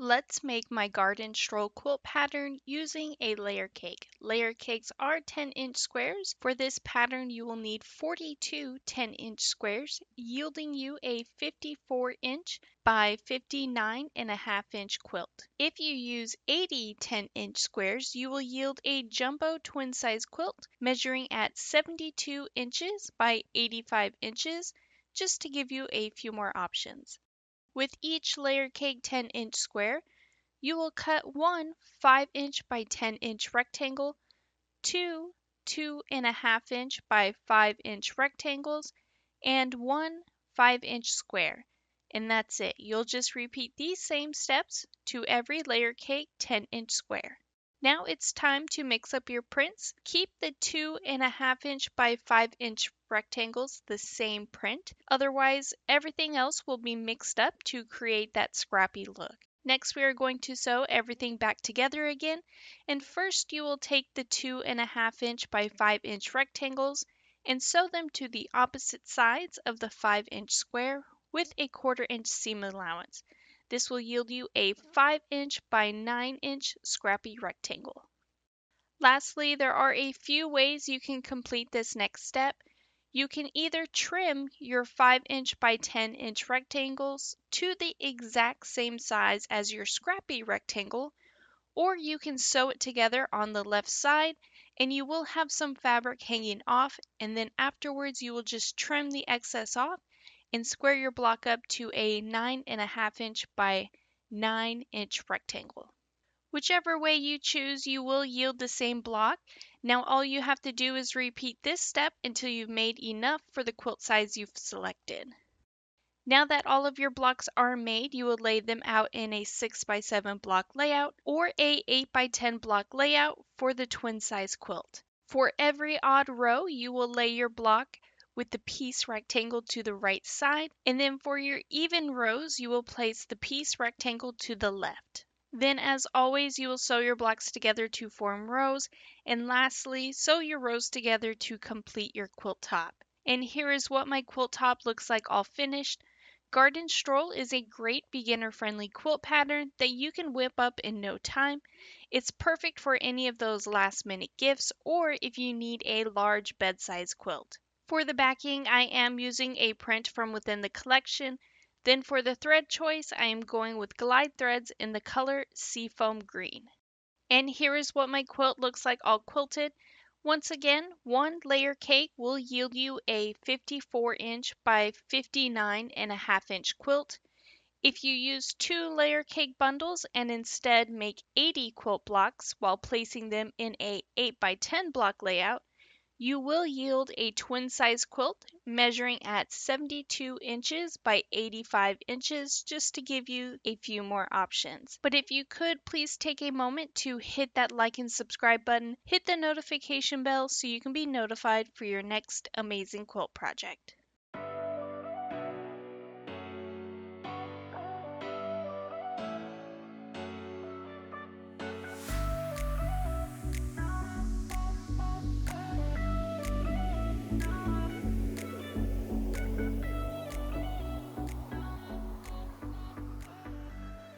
Let's make my garden stroll quilt pattern using a layer cake. Layer cakes are 10-inch squares. For this pattern, you will need 42 10-inch squares, yielding you a 54-inch by 59.5-inch quilt. If you use 80 10-inch squares, you will yield a jumbo twin-size quilt measuring at 72 inches by 85 inches, just to give you a few more options. With each layer cake 10-inch square, you will cut one 5-inch by 10-inch rectangle, two 2.5-inch by 5-inch rectangles, and one 5-inch square. And that's it. You'll just repeat these same steps to every layer cake 10-inch square. Now it's time to mix up your prints. Keep the 2.5-inch by 5-inch rectangles the same print. Otherwise, everything else will be mixed up to create that scrappy look. Next, we are going to sew everything back together again. And first, you will take the 2.5-inch by 5-inch rectangles and sew them to the opposite sides of the 5-inch square with a 1/4-inch seam allowance. This will yield you a 5-inch by 9-inch scrappy rectangle. Lastly, there are a few ways you can complete this next step. You can either trim your 5-inch by 10-inch rectangles to the exact same size as your scrappy rectangle, or you can sew it together on the left side and you will have some fabric hanging off, and then afterwards you will just trim the excess off and square your block up to a 9.5-inch by 9-inch rectangle. Whichever way you choose, you will yield the same block. Now all you have to do is repeat this step until you've made enough for the quilt size you've selected. Now that all of your blocks are made, you will lay them out in a 6x7 block layout or a 8x10 block layout for the twin size quilt. For every odd row, you will lay your block with the piece rectangle to the right side, and then for your even rows, you will place the piece rectangle to the left. Then, as always, you will sew your blocks together to form rows, and lastly, sew your rows together to complete your quilt top. And here is what my quilt top looks like all finished. Garden Stroll is a great beginner-friendly quilt pattern that you can whip up in no time. It's perfect for any of those last-minute gifts or if you need a large bed-size quilt. For the backing, I am using a print from within the collection. Then for the thread choice, I am going with glide threads in the color Seafoam Green. And here is what my quilt looks like all quilted. Once again, one layer cake will yield you a 54-inch by 59.5-inch quilt. If you use 2 layer cake bundles and instead make 80 quilt blocks while placing them in a 8x10 block layout, you will yield a twin size quilt measuring at 72 inches by 85 inches, just to give you a few more options. But if you could, please take a moment to hit that like and subscribe button, hit the notification bell so you can be notified for your next amazing quilt project.